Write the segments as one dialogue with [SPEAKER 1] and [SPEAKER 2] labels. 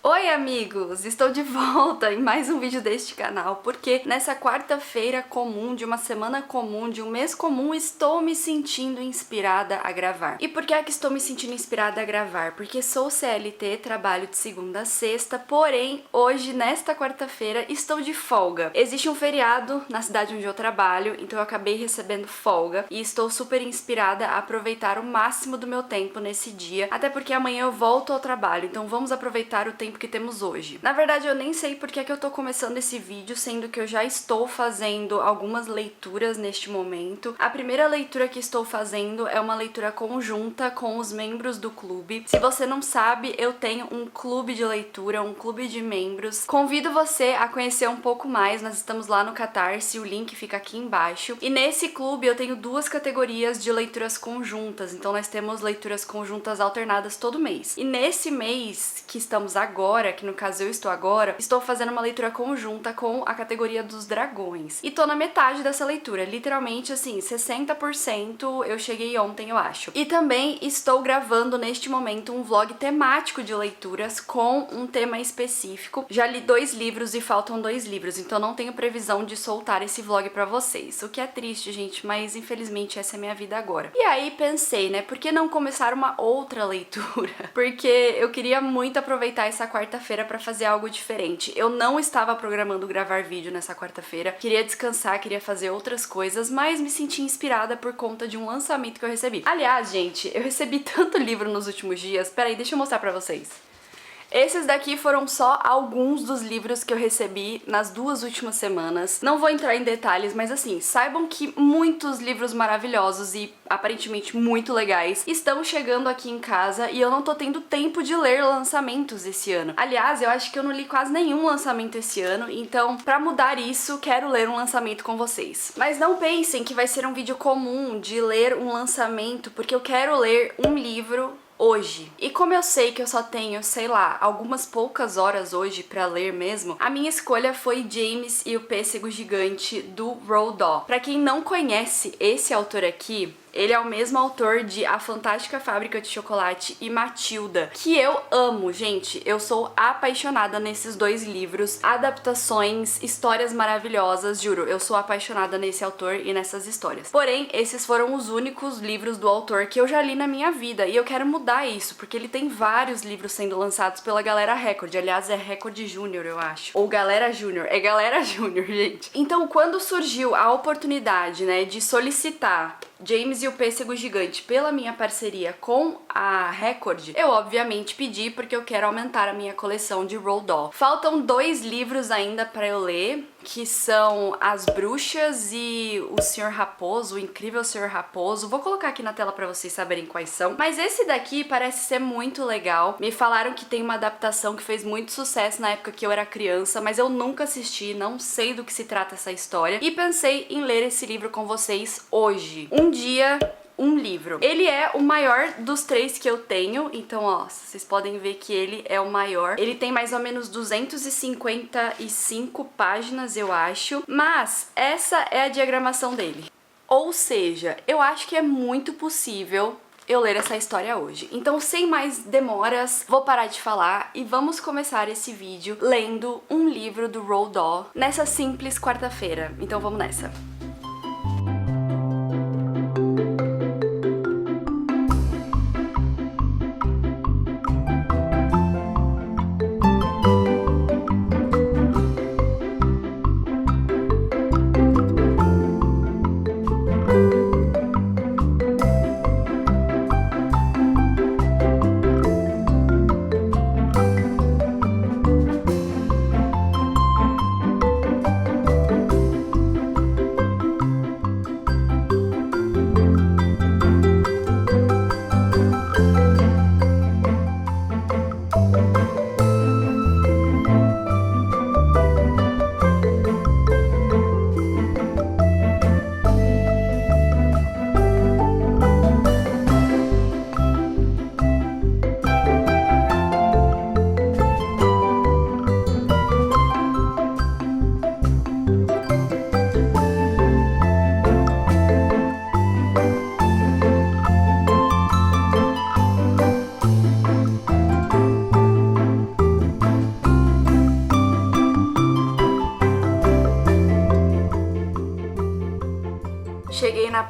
[SPEAKER 1] Oi amigos, estou de volta em mais um vídeo deste canal, porque nessa quarta-feira comum, de uma semana comum, de um mês comum, estou me sentindo inspirada a gravar. E por que é que estou me sentindo inspirada a gravar? Porque sou CLT, trabalho de segunda a sexta, porém hoje, nesta quarta-feira, estou de folga. Existe um feriado na cidade onde eu trabalho, então eu acabei recebendo folga e estou super inspirada a aproveitar o máximo do meu tempo nesse dia, até porque amanhã eu volto ao trabalho, então vamos aproveitar o tempo que temos hoje. Na verdade, eu nem sei porque é que eu tô começando esse vídeo, sendo que eu já estou fazendo algumas leituras neste momento. A primeira leitura que estou fazendo é uma leitura conjunta com os membros do clube. Se você não sabe, eu tenho um clube de leitura, um clube de membros. Convido você a conhecer um pouco mais, nós estamos lá no Catarse, o link fica aqui embaixo. E nesse clube eu tenho duas categorias de leituras conjuntas, então nós temos leituras conjuntas alternadas todo mês. E nesse mês que estamos agora, que no caso eu estou agora, estou fazendo uma leitura conjunta com a categoria dos dragões. E tô na metade dessa leitura, literalmente assim, 60% eu cheguei ontem, eu acho. E também estou gravando neste momento um vlog temático de leituras com um tema específico. Já li 2 livros e faltam 2 livros, então não tenho previsão de soltar esse vlog pra vocês. O que é triste, gente, mas infelizmente essa é a minha vida agora. E aí pensei, né, por que não começar uma outra leitura? Porque eu queria muito aproveitar essa quarta-feira pra fazer algo diferente. Eu não estava programando gravar vídeo nessa quarta-feira, queria descansar, queria fazer outras coisas, mas me senti inspirada por conta de um lançamento que eu recebi. Aliás, gente, eu recebi tanto livro nos últimos dias, peraí, deixa eu mostrar pra vocês. Esses daqui foram só alguns dos livros que eu recebi nas 2 últimas semanas. Não vou entrar em detalhes, mas assim, saibam que muitos livros maravilhosos e aparentemente muito legais estão chegando aqui em casa e eu não tô tendo tempo de ler lançamentos esse ano. Aliás, eu acho que eu não li quase nenhum lançamento esse ano, então pra mudar isso, quero ler um lançamento com vocês. Mas não pensem que vai ser um vídeo comum de ler um lançamento, porque eu quero ler um livro hoje. E como eu sei que eu só tenho, sei lá, algumas poucas horas hoje pra ler mesmo, a minha escolha foi James e o Pêssego Gigante, do Roald Dahl. Pra quem não conhece esse autor aqui, ele é o mesmo autor de A Fantástica Fábrica de Chocolate e Matilda, que eu amo, gente. Eu sou apaixonada nesses 2 livros, adaptações, histórias maravilhosas, juro. Eu sou apaixonada nesse autor e nessas histórias. Porém, esses foram os únicos livros do autor que eu já li na minha vida e eu quero mudar isso, porque ele tem vários livros sendo lançados pela Galera Record. Aliás, é Record Júnior, eu acho. Ou Galera Júnior. É Galera Júnior, gente. Então, quando surgiu a oportunidade, né, de solicitar James e o Pêssego Gigante pela minha parceria com a Record, eu obviamente pedi porque eu quero aumentar a minha coleção de Roald Dahl. Faltam 2 livros ainda pra eu ler, que são As Bruxas e o Sr. Raposo, o Incrível Sr. Raposo. Vou colocar aqui na tela pra vocês saberem quais são. Mas esse daqui parece ser muito legal. Me falaram que tem uma adaptação que fez muito sucesso na época que eu era criança, mas eu nunca assisti, não sei do que se trata essa história. E pensei em ler esse livro com vocês hoje. Um dia, um livro. Ele é o maior dos 3 que eu tenho, então ó, vocês podem ver que ele é o maior. Ele tem mais ou menos 255 páginas, eu acho, mas essa é a diagramação dele. Ou seja, eu acho que é muito possível eu ler essa história hoje. Então, sem mais demoras, vou parar de falar e vamos começar esse vídeo lendo um livro do Roald Dahl nessa simples quarta-feira. Então vamos nessa.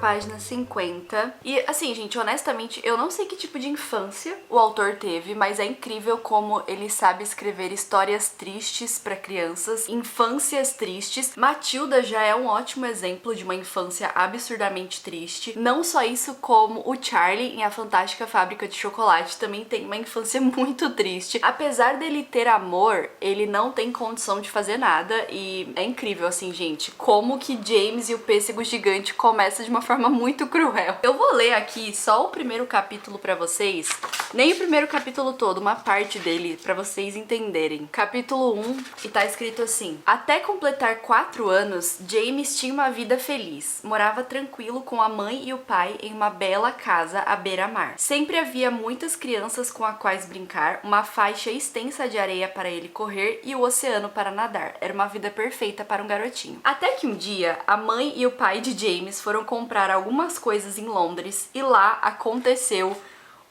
[SPEAKER 1] página 50. E assim, gente, honestamente, eu não sei que tipo de infância o autor teve, mas é incrível como ele sabe escrever histórias tristes pra crianças, infâncias tristes. Matilda já é um ótimo exemplo de uma infância absurdamente triste. Não só isso, como o Charlie em A Fantástica Fábrica de Chocolate também tem uma infância muito triste. Apesar dele ter amor, ele não tem condição de fazer nada e é incrível, assim, gente, como que James e o Pêssego Gigante começa de uma forma muito cruel. Eu vou ler aqui só o primeiro capítulo pra vocês, nem o primeiro capítulo todo, uma parte dele, pra vocês entenderem. Capítulo 1, e tá escrito assim: até completar 4 anos, James tinha uma vida feliz. Morava tranquilo com a mãe e o pai em uma bela casa à beira-mar. Sempre havia muitas crianças com as quais brincar, uma faixa extensa de areia para ele correr e o oceano para nadar. Era uma vida perfeita para um garotinho. Até que um dia, a mãe e o pai de James foram comprar algumas coisas em Londres e lá aconteceu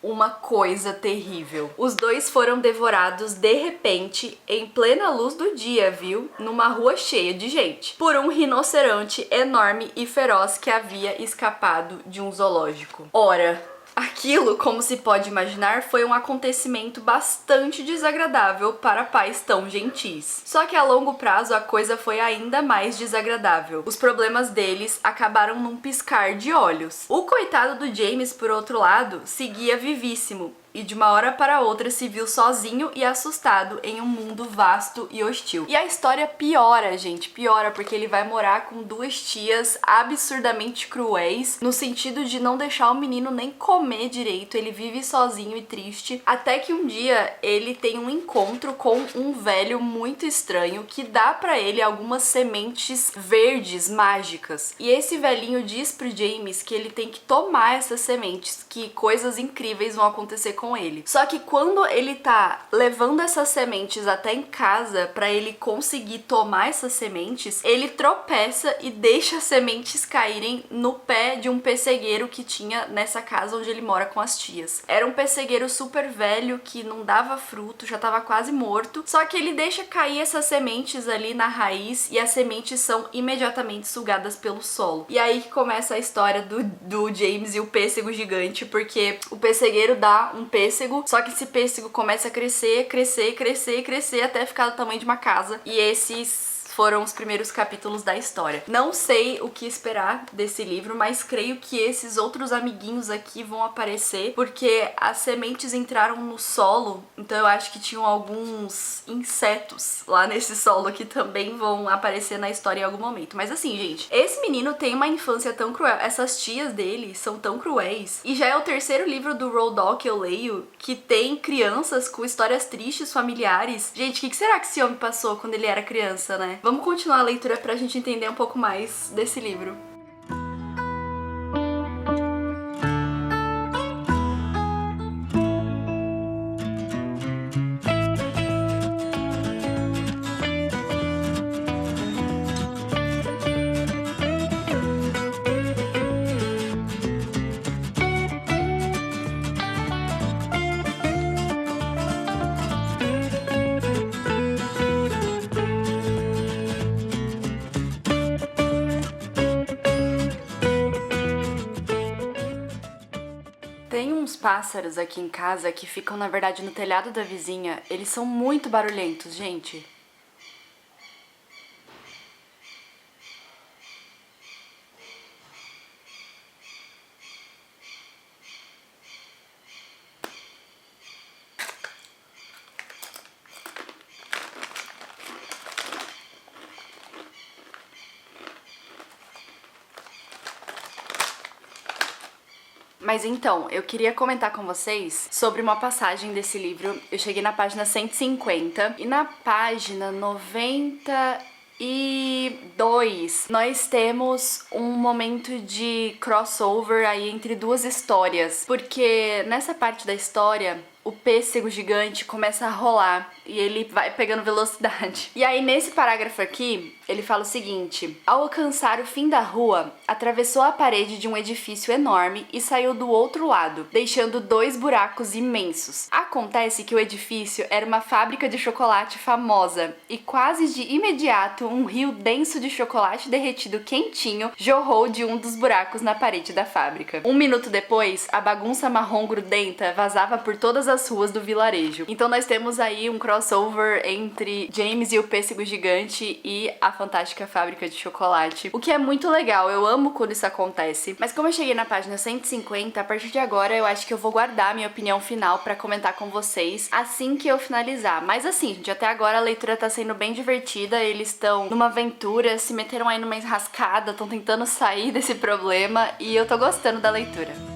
[SPEAKER 1] uma coisa terrível. Os dois foram devorados de repente, em plena luz do dia, viu? Numa rua cheia de gente, por um rinoceronte enorme e feroz que havia escapado de um zoológico. Ora, aquilo, como se pode imaginar, foi um acontecimento bastante desagradável para pais tão gentis. Só que a longo prazo a coisa foi ainda mais desagradável. Os problemas deles acabaram num piscar de olhos. O coitado do James, por outro lado, seguia vivíssimo. E de uma hora para outra se viu sozinho e assustado em um mundo vasto e hostil. E a história piora, gente, piora, porque ele vai morar com 2 tias absurdamente cruéis, no sentido de não deixar o menino nem comer direito. Ele vive sozinho e triste, até que um dia ele tem um encontro com um velho muito estranho que dá pra ele algumas sementes verdes mágicas. E esse velhinho diz pro James que ele tem que tomar essas sementes, que coisas incríveis vão acontecer com ele. Só que quando ele tá levando essas sementes até em casa pra ele conseguir tomar essas sementes, ele tropeça e deixa as sementes caírem no pé de um pessegueiro que tinha nessa casa onde ele mora com as tias. Era um pessegueiro super velho que não dava fruto, já tava quase morto, só que ele deixa cair essas sementes ali na raiz e as sementes são imediatamente sugadas pelo solo. E aí que começa a história do James e o pêssego gigante, porque o pessegueiro dá um pêssego, só que esse pêssego começa a crescer, crescer, crescer, crescer até ficar do tamanho de uma casa. E esses foram os primeiros capítulos da história. Não sei o que esperar desse livro, mas creio que esses outros amiguinhos aqui vão aparecer, porque as sementes entraram no solo, então eu acho que tinham alguns insetos lá nesse solo que também vão aparecer na história em algum momento. Mas assim, gente, esse menino tem uma infância tão cruel, essas tias dele são tão cruéis, e já é o 3º livro do Roald Dahl que eu leio que tem crianças com histórias tristes, familiares. Gente, o que será que esse homem passou quando ele era criança, né? Vamos continuar a leitura pra gente entender um pouco mais desse livro. Tem uns pássaros aqui em casa que ficam, na verdade, no telhado da vizinha. Eles são muito barulhentos, gente. Mas então, eu queria comentar com vocês sobre uma passagem desse livro. Eu cheguei na página 150 e na página 92 nós temos um momento de crossover aí entre 2 histórias, porque nessa parte da história o pêssego gigante começa a rolar e ele vai pegando velocidade. E aí nesse parágrafo aqui, ele fala o seguinte: ao alcançar o fim da rua, atravessou a parede de um edifício enorme e saiu do outro lado, deixando 2 buracos imensos. Acontece que o edifício era uma fábrica de chocolate famosa e quase de imediato um rio denso de chocolate derretido quentinho jorrou de um dos buracos na parede da fábrica. 1 minuto depois, a bagunça marrom grudenta vazava por todas as ruas do vilarejo. Então nós temos aí um crossover entre James e o pêssego gigante e a fantástica fábrica de chocolate, o que é muito legal. Eu amo quando isso acontece. Mas como eu cheguei na página 150, a partir de agora eu acho que eu vou guardar minha opinião final pra comentar com vocês assim que eu finalizar. Mas assim, gente, até agora a leitura tá sendo bem divertida, eles estão numa aventura, se meteram aí numa enrascada, estão tentando sair desse problema e eu tô gostando da leitura.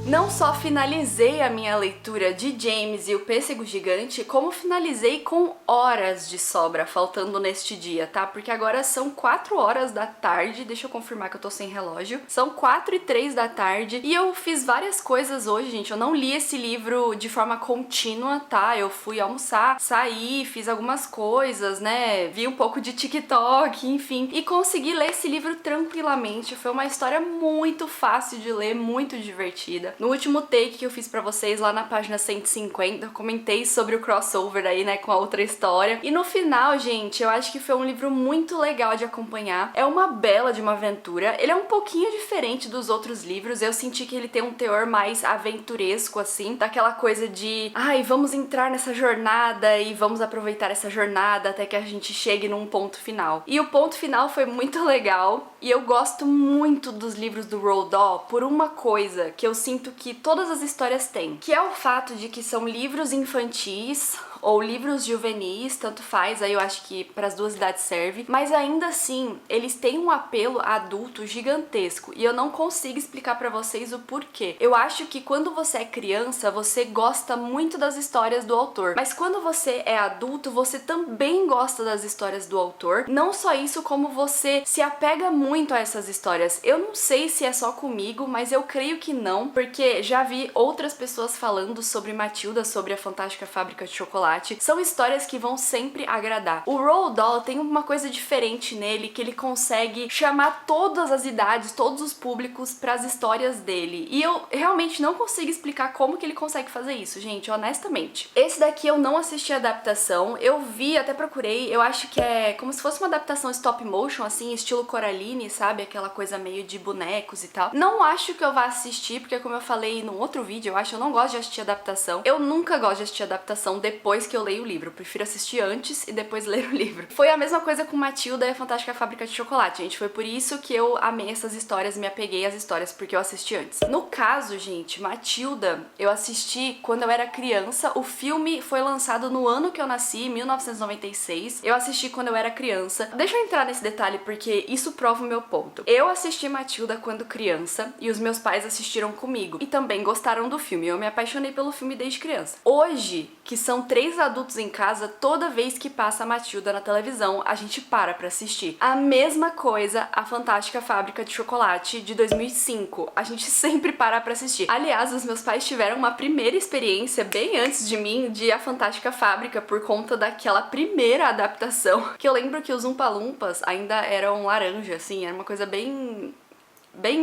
[SPEAKER 1] Não só finalizei a minha leitura de James e o Pêssego Gigante, como finalizei com horas de sobra faltando neste dia, tá? Porque agora são 4 horas da tarde, deixa eu confirmar que eu tô sem relógio. São 4:03 da tarde e eu fiz várias coisas hoje, gente. Eu não li esse livro de forma contínua, tá? Eu fui almoçar, saí, fiz algumas coisas, né? Vi um pouco de TikTok, enfim. E consegui ler esse livro tranquilamente. Foi uma história muito fácil de ler, muito divertida. No último take que eu fiz pra vocês lá na página 150, eu comentei sobre o crossover aí, né, com a outra história. E no final, gente, eu acho que foi um livro muito legal de acompanhar. É uma bela de uma aventura. Ele é um pouquinho diferente dos outros livros. Eu senti que ele tem um teor mais aventuresco, assim, daquela coisa de, ai, vamos entrar nessa jornada e vamos aproveitar essa jornada até que a gente chegue num ponto final. E o ponto final foi muito legal. E eu gosto muito dos livros do Roald Dahl por uma coisa que eu sinto que todas as histórias têm, que é o fato de que são livros infantis ou livros juvenis, tanto faz, aí eu acho que para as duas idades serve, mas ainda assim, eles têm um apelo adulto gigantesco e eu não consigo explicar para vocês o porquê. Eu acho que quando você é criança, você gosta muito das histórias do autor, mas quando você é adulto, você também gosta das histórias do autor. Não só isso, como você se apega muito a essas histórias. Eu não sei se é só comigo, mas eu creio que não, porque já vi outras pessoas falando sobre Matilda, sobre a Fantástica Fábrica de Chocolate. São histórias que vão sempre agradar. O Roald Dahl tem uma coisa diferente nele, que ele consegue chamar todas as idades, todos os públicos para as histórias dele. E eu realmente não consigo explicar como que ele consegue fazer isso, gente, honestamente. Esse daqui eu não assisti a adaptação, eu vi, até procurei, eu acho que é como se fosse uma adaptação stop motion, assim, estilo Coraline, sabe? Aquela coisa meio de bonecos e tal. Não acho que eu vá assistir, porque como eu falei no outro vídeo, eu não gosto de assistir adaptação. Eu nunca gosto de assistir adaptação depois que eu leio o livro. Eu prefiro assistir antes e depois ler o livro. Foi a mesma coisa com Matilda e a Fantástica Fábrica de Chocolate, gente. Foi por isso que eu amei essas histórias, me apeguei às histórias, porque eu assisti antes. No caso, gente, Matilda, eu assisti quando eu era criança. O filme foi lançado no ano que eu nasci, 1996. Eu assisti quando eu era criança. Deixa eu entrar nesse detalhe, porque isso prova o meu ponto. Eu assisti Matilda quando criança e os meus pais assistiram comigo. E também gostaram do filme. Eu me apaixonei pelo filme desde criança. Hoje, que são 3 3 adultos em casa, toda vez que passa a Matilda na televisão, a gente para pra assistir. A mesma coisa, a Fantástica Fábrica de Chocolate de 2005. A gente sempre para pra assistir. Aliás, os meus pais tiveram uma primeira experiência, bem antes de mim, de A Fantástica Fábrica, por conta daquela primeira adaptação. Que eu lembro que os Oompa Loompas ainda eram laranja, assim, era uma coisa bem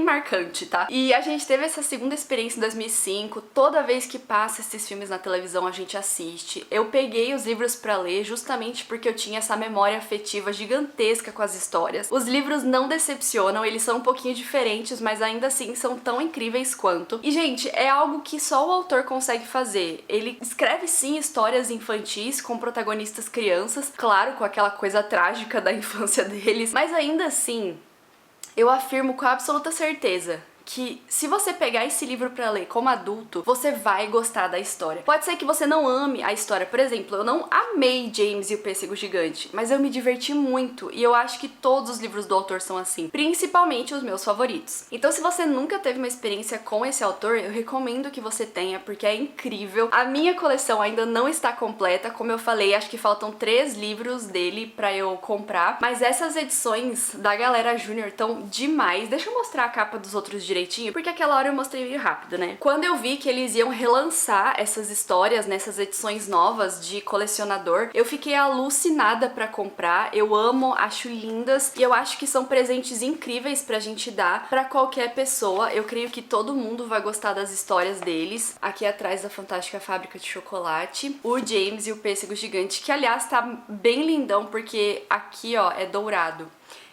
[SPEAKER 1] marcante, tá? E a gente teve essa segunda experiência em 2005, toda vez que passa esses filmes na televisão a gente assiste. Eu peguei os livros pra ler justamente porque eu tinha essa memória afetiva gigantesca com as histórias. Os livros não decepcionam, eles são um pouquinho diferentes, mas ainda assim são tão incríveis quanto. E, gente, é algo que só o autor consegue fazer. Ele escreve, sim, histórias infantis com protagonistas crianças, claro, com aquela coisa trágica da infância deles, mas ainda assim, eu afirmo com absoluta certeza que se você pegar esse livro pra ler como adulto, você vai gostar da história. Pode ser que você não ame a história. Por exemplo, eu não amei James e o Pêssego Gigante, mas eu me diverti muito e eu acho que todos os livros do autor são assim, principalmente os meus favoritos. Então, se você nunca teve uma experiência com esse autor, eu recomendo que você tenha, porque é incrível. A minha coleção ainda não está completa, como eu falei, acho que faltam 3 livros dele pra eu comprar, mas essas edições da Galera Júnior estão demais. Deixa eu mostrar a capa dos outros direitinho, porque aquela hora eu mostrei meio rápido, né? Quando eu vi que eles iam relançar essas histórias nessas edições novas de colecionador, eu fiquei alucinada pra comprar. Eu amo, acho lindas e eu acho que são presentes incríveis pra gente dar pra qualquer pessoa. Eu creio que todo mundo vai gostar das histórias deles. Aqui atrás da Fantástica Fábrica de Chocolate, o James e o Pêssego Gigante, que aliás tá bem lindão porque aqui, ó, é dourado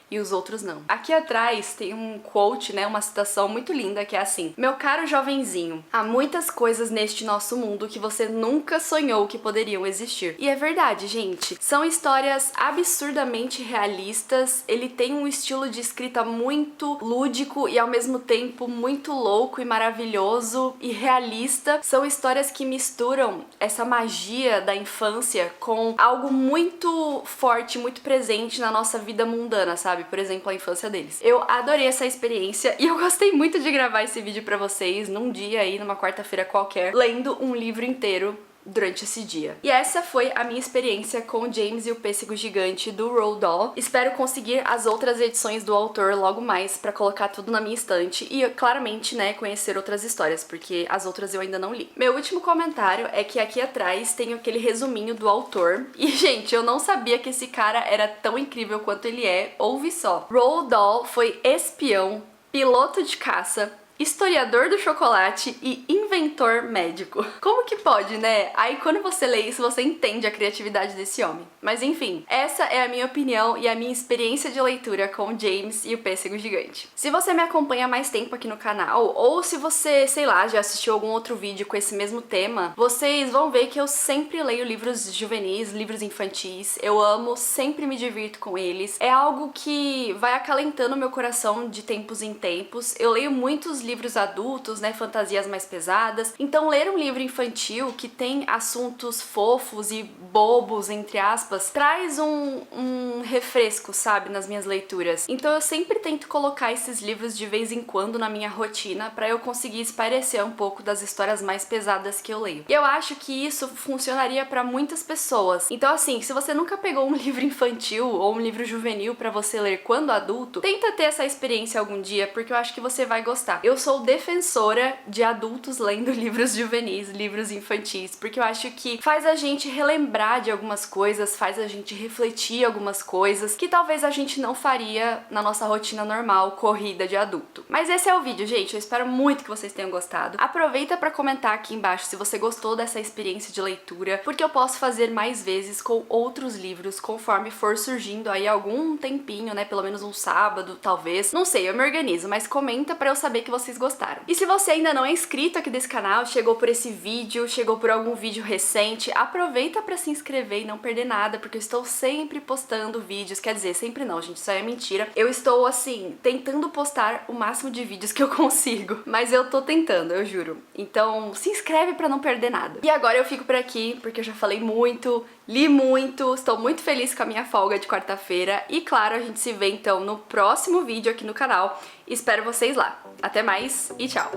[SPEAKER 1] e os outros não. Aqui atrás tem um quote, né, uma citação muito linda que é assim: meu caro jovenzinho, há muitas coisas neste nosso mundo que você nunca sonhou que poderiam existir. E é verdade, gente. São histórias absurdamente realistas, ele tem um estilo de escrita muito lúdico e ao mesmo tempo muito louco e maravilhoso e realista. São histórias que misturam essa magia da infância com algo muito forte, muito presente na nossa vida mundana, sabe? Por exemplo, a infância deles. Eu adorei essa experiência e eu gostei muito de gravar esse vídeo pra vocês num dia aí, numa quarta-feira qualquer, lendo um livro inteiro durante esse dia. E essa foi a minha experiência com o James e o Pêssego Gigante do Roald Dahl. Espero conseguir as outras edições do autor logo mais pra colocar tudo na minha estante e, claramente, né, conhecer outras histórias, porque as outras eu ainda não li. Meu último comentário é que aqui atrás tem aquele resuminho do autor. E, gente, eu não sabia que esse cara era tão incrível quanto ele é. Ouve só. Roald Dahl foi espião, piloto de caça, historiador do chocolate e inventor médico. Como que pode, né? Aí quando você lê isso, você entende a criatividade desse homem. Mas enfim, essa é a minha opinião e a minha experiência de leitura com o James e o Pêssego Gigante. Se você me acompanha há mais tempo aqui no canal, ou se você, sei lá, já assistiu algum outro vídeo com esse mesmo tema, vocês vão ver que eu sempre leio livros juvenis, livros infantis. Eu amo, sempre me divirto com eles. É algo que vai acalentando meu coração de tempos em tempos. Eu leio muitos livros adultos, né, fantasias mais pesadas. Então ler um livro infantil que tem assuntos fofos e bobos, entre aspas, traz um refresco, sabe, nas minhas leituras. Então eu sempre tento colocar esses livros de vez em quando na minha rotina pra eu conseguir espairecer um pouco das histórias mais pesadas que eu leio. E eu acho que isso funcionaria pra muitas pessoas. Então assim, se você nunca pegou um livro infantil ou um livro juvenil pra você ler quando adulto, tenta ter essa experiência algum dia, porque eu acho que você vai gostar. Eu sou defensora de adultos lendo livros juvenis, livros infantis, porque eu acho que faz a gente relembrar de algumas coisas, faz a gente refletir algumas coisas que talvez a gente não faria na nossa rotina normal, corrida de adulto. Mas esse é o vídeo, gente. Eu espero muito que vocês tenham gostado. Aproveita pra comentar aqui embaixo se você gostou dessa experiência de leitura, porque eu posso fazer mais vezes com outros livros, conforme for surgindo aí algum tempinho, né? Pelo menos um sábado, talvez. Não sei, eu me organizo, mas comenta pra eu saber que vocês gostaram. E se você ainda não é inscrito aqui desse canal, chegou por esse vídeo, chegou por algum vídeo recente, aproveita pra se inscrever e não perder nada, porque eu estou sempre postando vídeos, quer dizer, sempre não, gente, isso aí é mentira. Eu estou, assim, tentando postar o máximo de vídeos que eu consigo, mas eu tô tentando, eu juro. Então, se inscreve pra não perder nada. E agora eu fico por aqui, porque eu já falei muito, li muito, estou muito feliz com a minha folga de quarta-feira e, claro, a gente se vê, então, no próximo vídeo aqui no canal. Espero vocês lá. Até mais e tchau!